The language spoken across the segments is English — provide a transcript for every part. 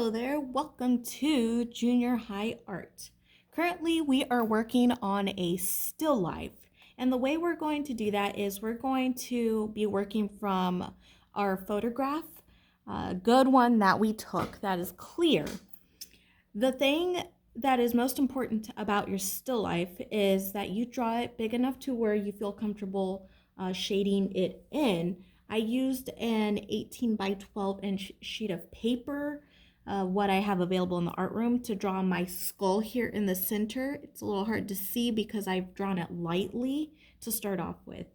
Hello there, welcome to Junior High Art. Currently, we are working on a still life, and the way we're going to do that is we're going to be working from our photograph, a good one that we took that is clear. The thing that is most important about your still life is that you draw it big enough to where you feel comfortable shading it in. I used an 18 by 12 inch sheet of paper, what I have available in the art room, to draw my skull here in the center. It's a little hard to see because I've drawn it lightly to start off with.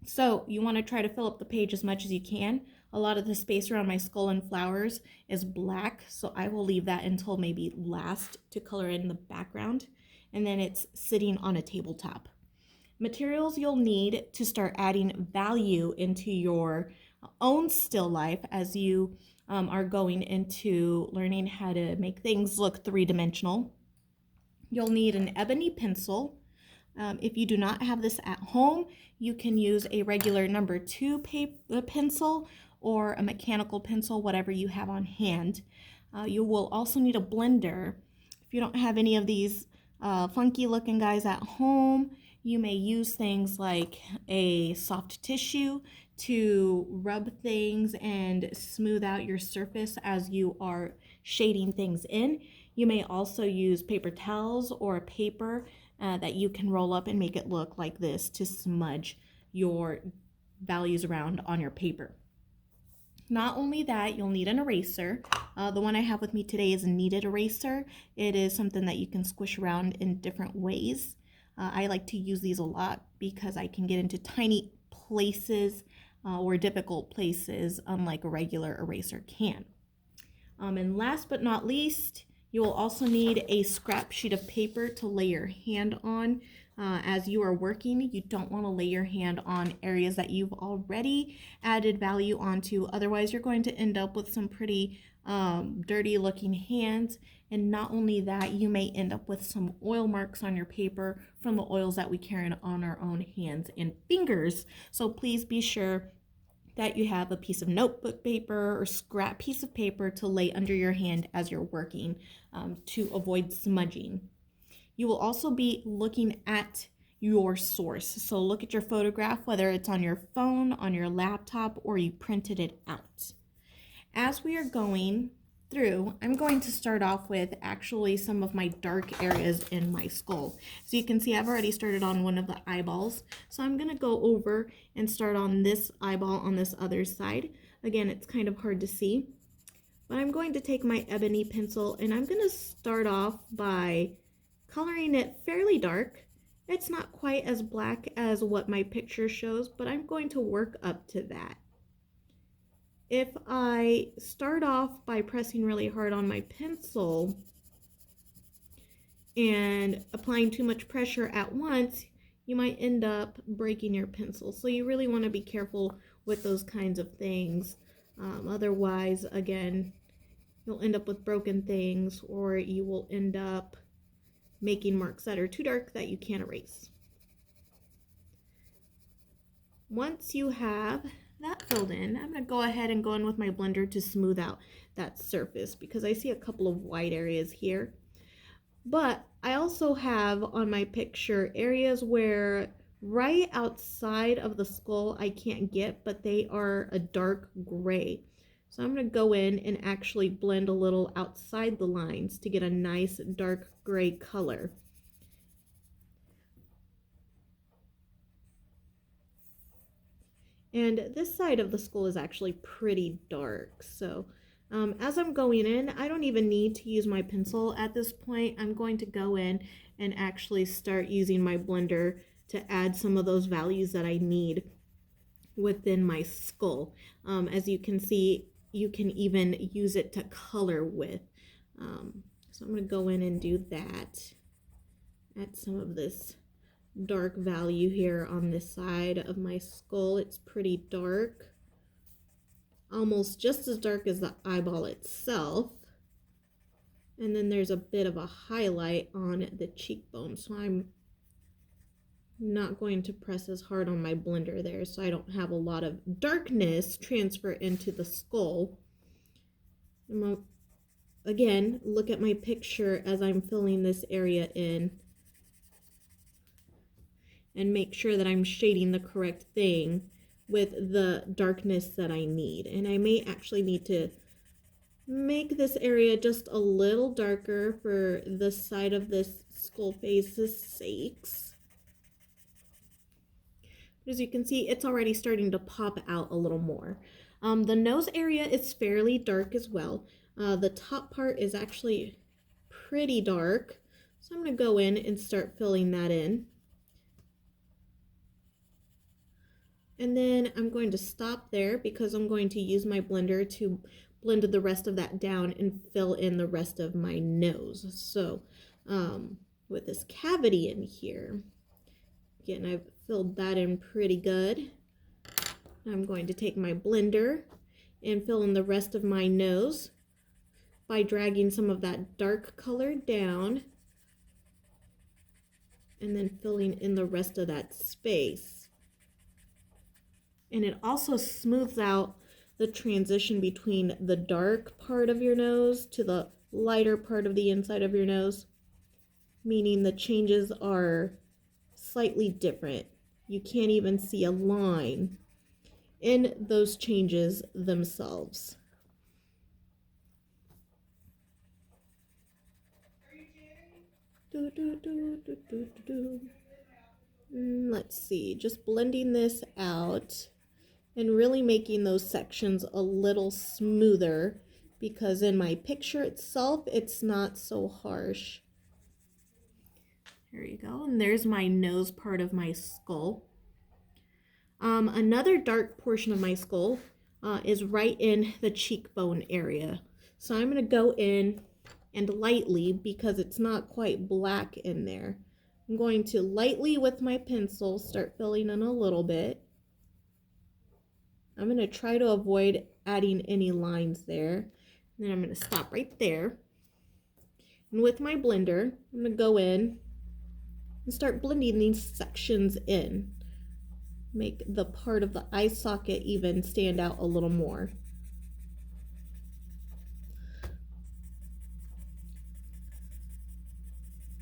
So you want to try to fill up the page as much as you can. A lot of the space around my skull and flowers is black, so I will leave that until maybe last to color in the background. And then it's sitting on a tabletop. Materials you'll need to start adding value into your own still life as you are going into learning how to make things look three-dimensional. You'll need an ebony pencil. If you do not have this at home, you can use a regular number 2 pencil or a mechanical pencil, whatever you have on hand. You will also need a blender. If you don't have any of these funky looking guys at home, you may use things like a soft tissue to rub things and smooth out your surface as you are shading things in. You may also use paper towels or paper that you can roll up and make it look like this to smudge your values around on your paper. Not only that, you'll need an eraser. The one I have with me today is a kneaded eraser. It is something that you can squish around in different ways. I like to use these a lot because I can get into tiny places or difficult places, unlike a regular eraser can. And last but not least, you will also need a scrap sheet of paper to lay your hand on. As you are working, you don't want to lay your hand on areas that you've already added value onto. Otherwise, you're going to end up with some pretty dirty looking hands. And not only that, you may end up with some oil marks on your paper from the oils that we carry on our own hands and fingers. So please be sure that you have a piece of notebook paper or scrap piece of paper to lay under your hand as you're working to avoid smudging. You will also be looking at your source. So look at your photograph, whether it's on your phone, on your laptop, or you printed it out. As we are going through, I'm going to start off with actually some of my dark areas in my skull. So you can see I've already started on one of the eyeballs. So I'm going to go over and start on this eyeball on this other side. Again, it's kind of hard to see. But I'm going to take my ebony pencil and I'm going to start off by coloring it fairly dark. It's not quite as black as what my picture shows, but I'm going to work up to that. If I start off by pressing really hard on my pencil and applying too much pressure at once, you might end up breaking your pencil. So you really want to be careful with those kinds of things. Otherwise, again, you'll end up with broken things, or you will end up making marks that are too dark that you can't erase. Once you have that filled in, I'm going to go ahead and go in with my blender to smooth out that surface because I see a couple of white areas here. But I also have on my picture areas where right outside of the skull I can't get, but they are a dark gray. So I'm going to go in and actually blend a little outside the lines to get a nice dark gray color. And this side of the skull is actually pretty dark. So as I'm going in, I don't even need to use my pencil at this point. I'm going to go in and actually start using my blender to add some of those values that I need within my skull. As you can see, you can even use it to color with. So I'm going to go in and do that. Add some of this dark value here on this side of my skull. It's pretty dark, almost just as dark as the eyeball itself. And then there's a bit of a highlight on the cheekbone, so I'm not going to press as hard on my blender there so I don't have a lot of darkness transfer into the skull. Again, look at my picture as I'm filling this area in and make sure that I'm shading the correct thing with the darkness that I need. And I may actually need to make this area just a little darker for the side of this skull face's sakes. As you can see, it's already starting to pop out a little more. The nose area is fairly dark as well. The top part is actually pretty dark. So I'm going to go in and start filling that in. And then I'm going to stop there because I'm going to use my blender to blend the rest of that down and fill in the rest of my nose. So with this cavity in here, again, I've filled that in pretty good. I'm going to take my blender and fill in the rest of my nose by dragging some of that dark color down and then filling in the rest of that space. And it also smooths out the transition between the dark part of your nose to the lighter part of the inside of your nose, meaning the changes are slightly different. You can't even see a line in those changes themselves. Let's see, just blending this out and really making those sections a little smoother because in my picture itself, it's not so harsh. There you go, and there's my nose part of my skull. Another dark portion of my skull is right in the cheekbone area. So I'm going to go in and lightly, because it's not quite black in there, I'm going to lightly with my pencil start filling in a little bit. I'm going to try to avoid adding any lines there. And then I'm going to stop right there. And with my blender, I'm going to go in and start blending these sections in. Make the part of the eye socket even stand out a little more.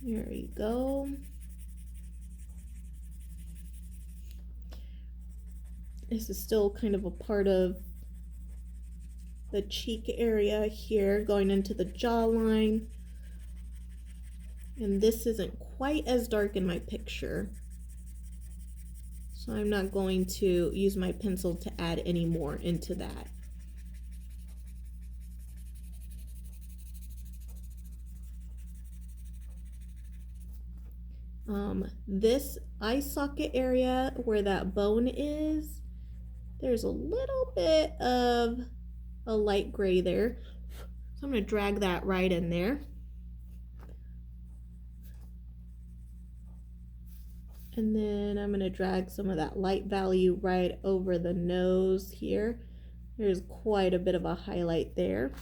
There you go. This is still kind of a part of the cheek area here, going into the jawline. And this isn't quite as dark in my picture, so I'm not going to use my pencil to add any more into that. This eye socket area where that bone is, there's a little bit of a light gray there. So I'm going to drag that right in there. And then I'm going to drag some of that light value right over the nose here. There's quite a bit of a highlight there.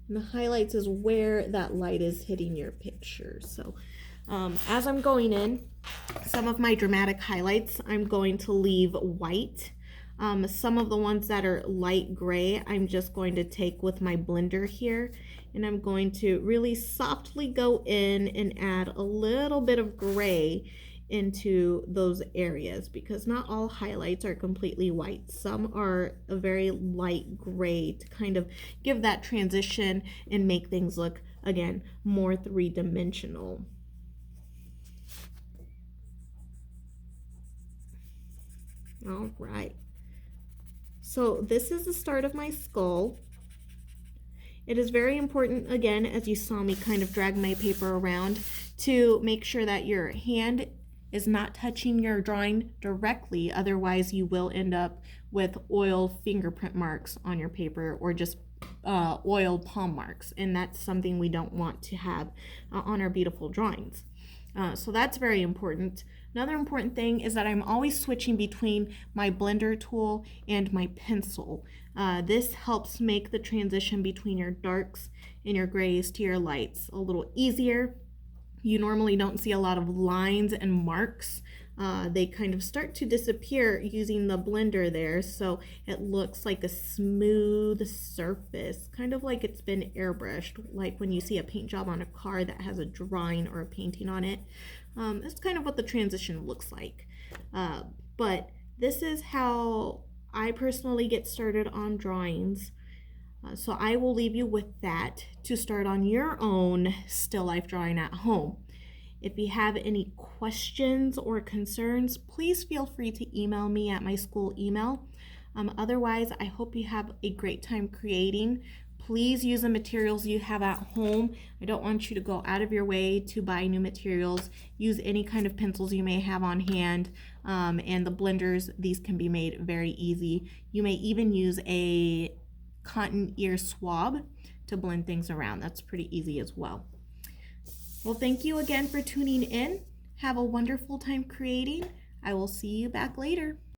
And the highlights is where that light is hitting your picture. So as I'm going in, some of my dramatic highlights, I'm going to leave white. Some of the ones that are light gray, I'm just going to take with my blender here, and I'm going to really softly go in and add a little bit of gray into those areas, because not all highlights are completely white. Some are a very light gray to kind of give that transition and make things look, again, more three-dimensional. All right. So this is the start of my skull. It is very important, again, as you saw me kind of drag my paper around, to make sure that your hand is not touching your drawing directly. Otherwise, you will end up with oil fingerprint marks on your paper, or just oil palm marks. And that's something we don't want to have on our beautiful drawings. So that's very important. Another important thing is that I'm always switching between my blender tool and my pencil. This helps make the transition between your darks and your grays to your lights a little easier. You normally don't see a lot of lines and marks they kind of start to disappear using the blender there, so it looks like a smooth surface, kind of like it's been airbrushed, like when you see a paint job on a car that has a drawing or a painting on it. That's kind of what the transition looks like. But this is how I personally get started on drawings. So I will leave you with that to start on your own still life drawing at home. If you have any questions or concerns, please feel free to email me at my school email. Otherwise, I hope you have a great time creating. Please use the materials you have at home. I don't want you to go out of your way to buy new materials. Use any kind of pencils you may have on hand, and the blenders, these can be made very easy. You may even use a cotton ear swab to blend things around. That's pretty easy as well. Well, thank you again for tuning in. Have a wonderful time creating. I will see you back later.